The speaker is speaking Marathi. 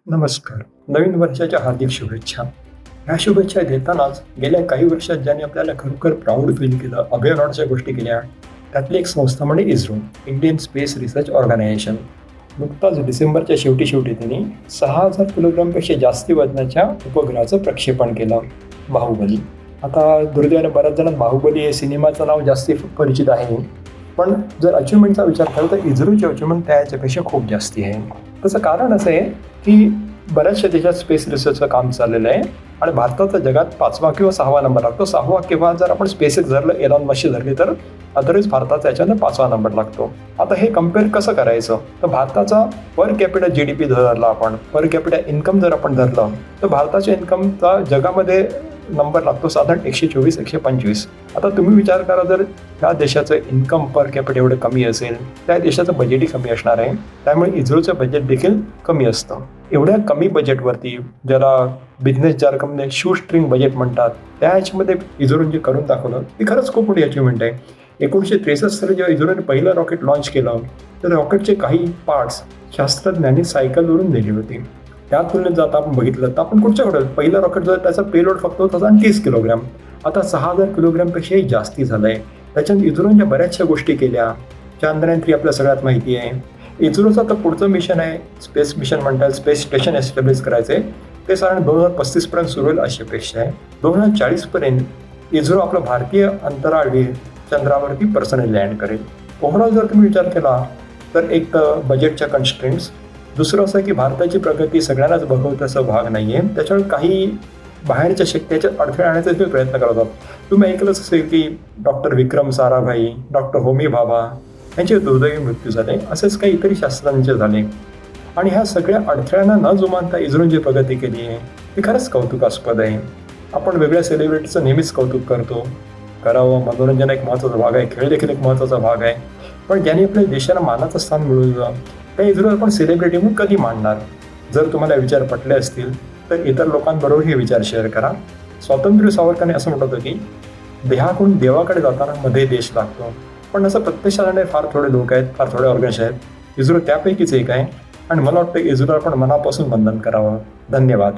नमस्कार. नवीन वर्षाच्या हार्दिक शुभेच्छा. ह्या शुभेच्छा देतानाच गेल्या काही वर्षात ज्याने आपल्याला खरोखर प्राऊड फील केलं, अभिमानाच्या गोष्टी केल्या, त्यातली एक संस्था म्हणजे ISRO, Indian space research organisation. नुकताच डिसेंबरच्या शेवटी त्यांनी 6,000 किलोग्रामपेक्षा जास्ती वजनाच्या उपग्रहाचं प्रक्षेपण केलं, बाहुबली. आता दुर्दैवाने बऱ्याच जणांना बाहुबली हे सिनेमाचं नाव जास्ती परिचित आहे, पण जर अचिव्हमेंटचा विचार केला तर इस्रोची अचिव्हमेंट त्याच्यापेक्षा खूप जास्ती आहे. त्याचं कारण असं आहे की बऱ्याचशा देशात स्पेस रिसर्चचं काम चाललेलं आहे आणि भारताचा जगात 5वा किंवा 6वा नंबर लागतो. 6वा किंवा जर आपण स्पेसएक्स धरलं, एलॉन मस्कची धरली तर अदरवाईज भारताचा याच्यानं 5वा नंबर लागतो. आता हे कम्पेअर कसं करायचं, तर भारताचा पर कॅपिटल GDP धरला आपण, पर कॅपिटल इन्कम जर आपण धरलं तर भारताच्या इन्कमचा जगामध्ये नंबर लागतो साधारण 124-125. आता तुम्ही विचार करा, जर ह्या देशाचं इन्कम पर कॅपिटल एवढं कमी असेल, त्या देशाचं बजेटही कमी असणार आहे. त्यामुळे इस्रोचं बजेट देखील कमी असतं. एवढ्या कमी बजेटवरती, ज्याला बिझनेस जार्गनमध्ये शू स्ट्रिंग बजेट म्हणतात, त्या ह्याच्यामध्ये इस्रोने जे करून दाखवलं ती खरंच खूप मोठी अचिव्हमेंट आहे. 1963 साली जेव्हा इस्रोने पहिलं रॉकेट लॉन्च केलं तर रॉकेटचे काही पार्ट्स शास्त्रज्ञांनी सायकलवरून नेली होती. त्या तुलनेत जर आपण बघितलं तर आपण कुठच्याकडे पहिलं रॉकेट जर त्याचा पेलोड फक्त होता 30 किलोग्राम, आता 6,000 किलोग्रामपेक्षाही जास्ती झालं आहे. त्याच्यात इस्रोच्या बऱ्याचशा गोष्टी केल्या. चांद्रयान 3 आपल्या सगळ्यात माहिती आहे. इस्रोचं तर पुढचं मिशन आहे, स्पेस मिशन म्हणतात, स्पेस स्टेशन एस्टॅब्लिश करायचं आहे. ते साधारण 2035 सुरू होईल अशी अपेक्षा आहे. 2040 इस्रो आपला भारतीय अंतराळवीर चंद्रावरती पर्सनली लँड करेल. ओव्हरऑल जर तुम्ही विचार केला तर एक तर बजेटच्या कन्स्ट्रेंट्स, दुसरं असं की भारताची प्रगती सगळ्यांनाच बघवत असं भाग नाही आहे. त्याच्यावर काही बाहेरच्या शक्तीच्या अडथळे आणण्याचा ते प्रयत्न करतात. तुम्ही ऐकलंच असेल की डॉक्टर विक्रम साराभाई, डॉक्टर होमी भाभा यांचे दुर्दैवी मृत्यू झाले, असेच काही इतरही शास्त्रज्ञांचे झाले. आणि ह्या सगळ्या अडथळ्यांना न जुमानता इस्रोने जी प्रगती केली आहे ती खरंच कौतुकास्पद आहे. आपण वेगळ्या सेलिब्रिटीचं नेहमीच कौतुक करतो, करावं. मनोरंजन एक महत्त्वाचा भाग आहे, खेळ देखील एक महत्त्वाचा भाग आहे, पण ज्यांनी आपल्या देशाला मानाचं स्थान मिळवलं त्या इस्रोला आपण सेलिब्रिटी म्हणून कधी मानणार? जर तुम्हाला विचार पटले असतील तर इतर लोकांबरोबर हे विचार शेअर करा. स्वातंत्र्य सावरकरांनी असं म्हटलं होतं की देहाकडून देवाकडे जाताना मध्ये देश लागतो, पण असं प्रत्यक्षाने फार थोडे लोक आहेत, फार थोडे ऑर्गनायझेशन आहेत. इस्रो त्यापैकीच एक आहे आणि मला वाटतं इस्रोला आपण मनापासून वंदन करावं. धन्यवाद.